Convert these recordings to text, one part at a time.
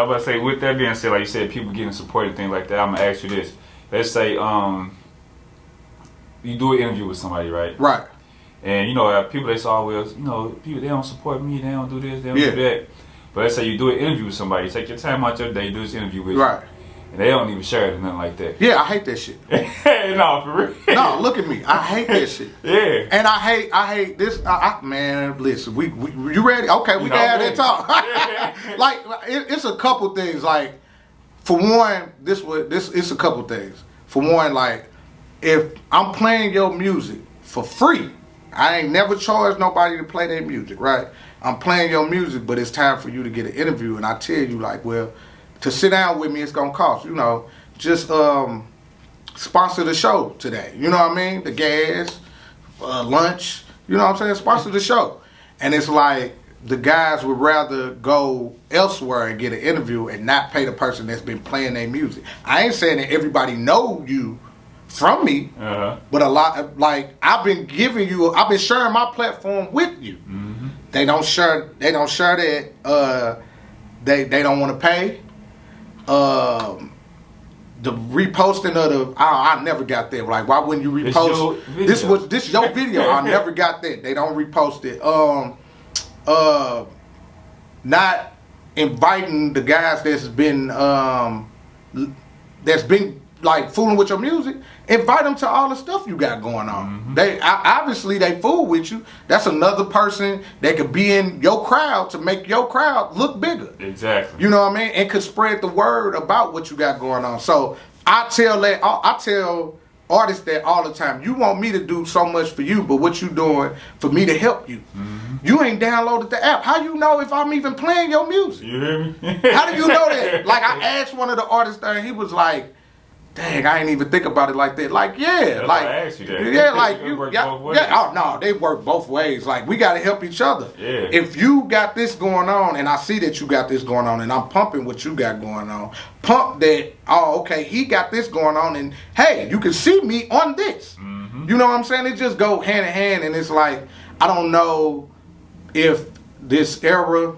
I was about to say, with that being said, like you said, people getting support and things like that. I'm gonna ask you this. Let's say you do an interview with somebody, right? Right. And people they say, oh, well, people they don't support me, they don't do this, they don't do that. But let's say you do an interview with somebody, you take your time out your day, do this interview with you. Right. And they don't even share it or nothing like that. Yeah, I hate that shit. No, for real. No, look at me. I hate that shit. Yeah. And I hate this. Man, listen, we you ready? Okay, we can have that talk. Like, it's a couple things. Like, for one, it's a couple things. For one, like, if I'm playing your music for free, I ain't never charged nobody to play their music, right? I'm playing your music, but it's time for you to get an interview, and I tell you, like, well, to sit down with me, it's gonna cost, just sponsor the show today. You know what I mean? The gas, lunch, you know what I'm saying? Sponsor the show. And it's like the guys would rather go elsewhere and get an interview and not pay the person that's been playing their music. I ain't saying that everybody know you from me, but a lot, like, I've been sharing my platform with you. Mm-hmm. They don't share that. They don't want to pay. The reposting of I never got that. Like, why wouldn't you repost? This your video. I never got that. They don't repost it. Not inviting the guys that's been like fooling with your music. Invite them to all the stuff you got going on. Mm-hmm. They obviously fool with you. That's another person that could be in your crowd to make your crowd look bigger. Exactly. You know what I mean? And could spread the word about what you got going on. So I tell artists that all the time. You want me to do so much for you, but what you doing for me to help you? Mm-hmm. You ain't downloaded the app. How you know if I'm even playing your music? You hear me? How do you know that? Like, I asked one of the artists there, and he was like, dang, I ain't even think about it like that. Like, yeah, that's like, I asked you that. Yeah, like you work both ways. Oh no, they work both ways. Like, we got to help each other. Yeah. If you got this going on, and I see that you got this going on, and I'm pumping what you got going on, pump that. Oh, okay, he got this going on, and hey, you can see me on this. Mm-hmm. You know what I'm saying? It just go hand in hand, and it's like, I don't know if this era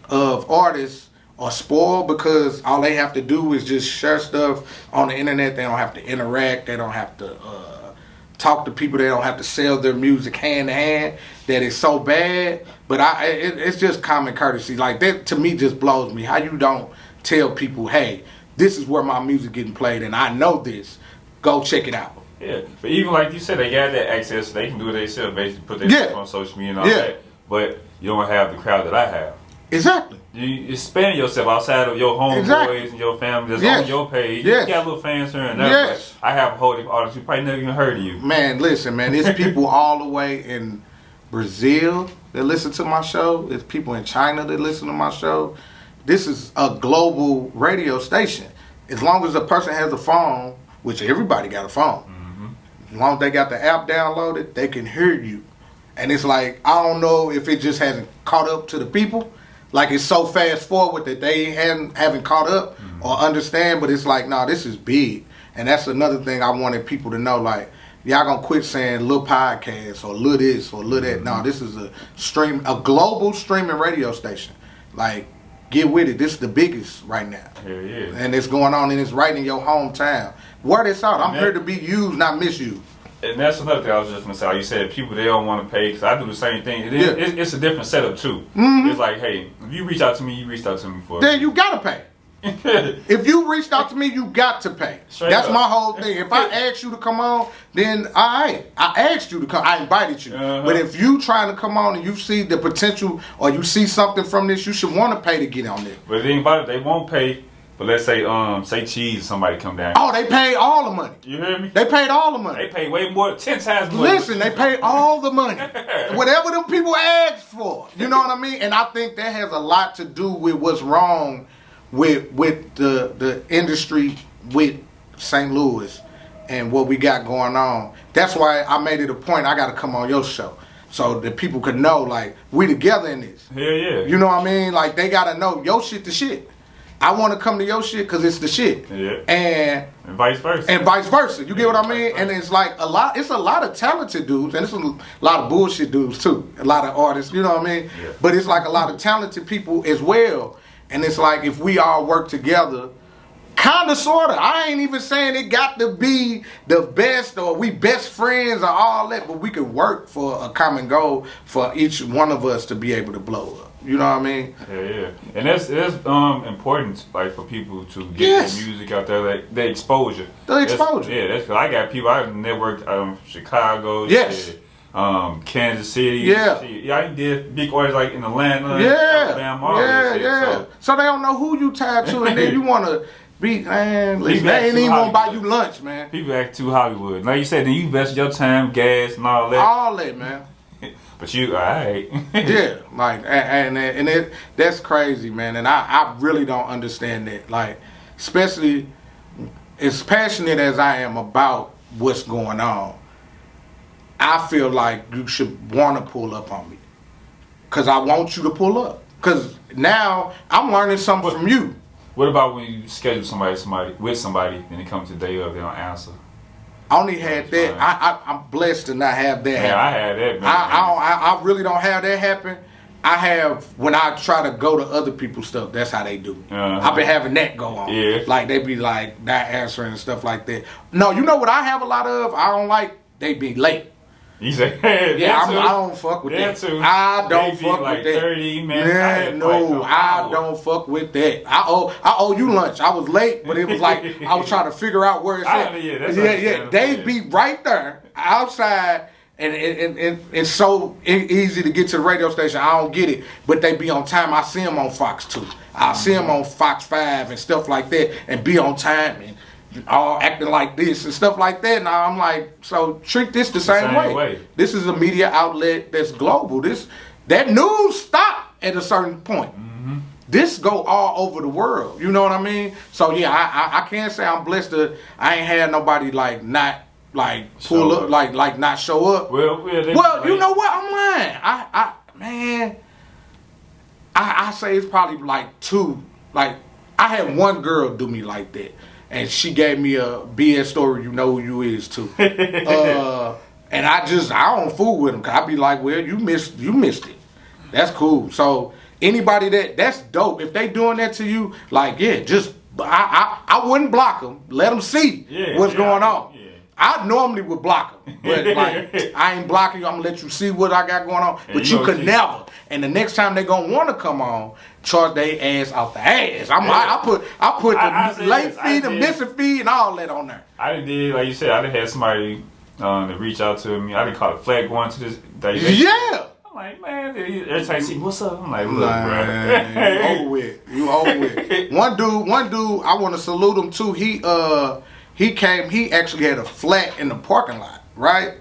of artists are spoiled because all they have to do is just share stuff on the internet. They don't have to interact. They don't have to talk to people. They don't have to sell their music hand to hand. That is so bad. But it's just common courtesy. Like, that to me just blows me. How you don't tell people, hey, this is where my music getting played, and I know this. Go check it out. Yeah, but even like you said, they got that access. They can do it themselves, basically put their stuff on social media and all that. But you don't have the crowd that I have. Exactly. You expand yourself outside of your homeboys and your family that's on your page. You got little fans here and there. Yes. I have a whole audience who probably never even heard of you. Man, listen, man. There's people all the way in Brazil that listen to my show. There's people in China that listen to my show. This is a global radio station. As long as a person has a phone, which everybody got a phone, as long as they got the app downloaded, they can hear you. And it's like, I don't know if it just hasn't caught up to the people. Like, it's so fast forward that they haven't caught up or understand, but it's like, nah, this is big. And that's another thing I wanted people to know, like, y'all gonna quit saying little podcast or little this or little that. No, this is a global streaming radio station. Like, get with it. This is the biggest right now. Yeah. And it's going on, and it's right in your hometown. Word this out. I'm here to be used, not misused. And that's another thing I was just going to say. You said people, they don't want to pay, because I do the same thing. It's a different setup, too. Mm-hmm. It's like, hey, if you reach out to me, you reached out to me for then you got to pay. If you reached out to me, you got to pay. That's my whole thing. If I asked you to come on, then I asked you to come. I invited you. But if you trying to come on and you see the potential or you see something from this, you should want to pay to get on there. But the thing about it, they won't pay. But let's say Cheese, somebody come down. Oh, they paid all the money. You hear me? They paid all the money. They paid way more, 10 times more. Listen, they paid all the money. Whatever them people asked for. You know what I mean? And I think that has a lot to do with what's wrong with the industry with St. Louis and what we got going on. That's why I made it a point I got to come on your show. So that people could know, like, we together in this. Hell yeah. You know what I mean? Like, they got to know your shit the shit. I want to come to your shit because it's the shit. Yeah. And vice versa. You get what I mean? And it's like it's a lot of talented dudes, and it's a lot of bullshit dudes too. A lot of artists, you know what I mean? Yeah. But it's like a lot of talented people as well. And it's like if we all work together, kind of, sort of. I ain't even saying it got to be the best or we best friends or all that, but we could work for a common goal for each one of us to be able to blow up. You know what I mean? Yeah. And that's important, like, for people to get their music out there, like the exposure. That's, that's because I got people I networked Chicago. Yes. Shit, Kansas City. Yeah. Shit. Yeah, I did big orders like in Atlanta. Yeah. Alabama, all that shit. So they don't know who you tied to, and then you want to be, man, listen, they ain't even want to buy you lunch, man. People act too Hollywood. Like you said, then you invest your time, gas, and all that. All that, man. But you, alright. Yeah, like, and that's crazy, man. And I really don't understand that. Like, especially as passionate as I am about what's going on, I feel like you should want to pull up on me. Because I want you to pull up. Because now I'm learning something from you. What about when you schedule somebody with somebody, and it comes to the day of, they don't answer? I only had that. I'm blessed to not have that. Yeah, I had that, man. I really don't have that happen. I have, when I try to go to other people's stuff, that's how they do. I've been having that go on. Yeah. Like, they be like, not answering and stuff like that. No, you know what I have a lot of? I don't like, they be late. You say, I don't fuck with that. Too. I don't fuck like with that. 30 minutes. No, I don't fuck with that. I owe you lunch. I was late, but it was like I was trying to figure out where it's at. Yeah. They be right there outside, and it's so easy to get to the radio station. I don't get it, but they be on time. I see them on Fox 2. I see them on Fox 5 and stuff like that, and be on time and all acting like this and stuff like that. Now I'm like, so treat this the same way. This is a media outlet that's global. That news stop at a certain point. Mm-hmm. This go all over the world. You know what I mean? So yeah, I can't say I'm blessed to. I ain't had nobody like not like pull up, like not show up. Well, you know what? I'm lying. I say it's probably like two. Like, I had one girl do me like that. And she gave me a BS story, you know who you is too. And I don't fool with them. Cause I be like, well, you missed it. That's cool. So anybody that's dope. If they doing that to you, like, yeah, just, I wouldn't block them. Let them see what's going on. Yeah. I normally would block them. But like, I ain't blocking you. I'm gonna let you see what I got going on. But you could never. And the next time they gonna want to come on, charge their ass out the ass. I put the late fee, the missing fee, and all that on there. I did, like you said, I done had somebody to reach out to me. I didn't call it flag going to this day. Yeah. I'm like, man, every time you see, what's up? I'm like, look, bro. You over with. One dude, I want to salute him too. He came, he actually had a flat in the parking lot, right?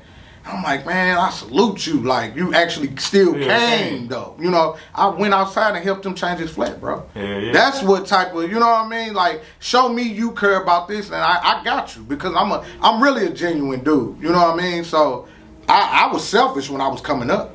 I'm like, man, I salute you. Like, you actually still came, though. You know, I went outside and helped him change his flat, bro. Yeah. That's what type of, you know what I mean? Like, show me you care about this, and I got you. Because I'm really a genuine dude. You know what I mean? So, I was selfish when I was coming up.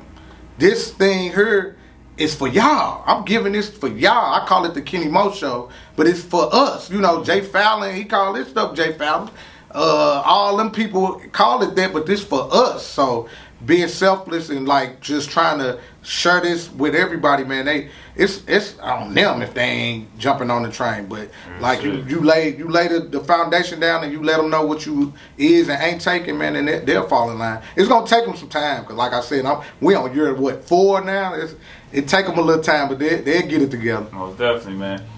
This thing here is for y'all. I'm giving this for y'all. I call it the Kenny Mo Show, but it's for us. You know, Jay Fallon, he called this stuff Jay Fallon. All them people call it that, but this for us. So being selfless and like just trying to share this with everybody, man. It's on them if they ain't jumping on the train. But like you lay the foundation down and you let them know what you is and ain't taking, man, and they'll fall in line. It's gonna take them some time because, like I said, we on year 4 now. It take them a little time, but they'll get it together. Most definitely, man.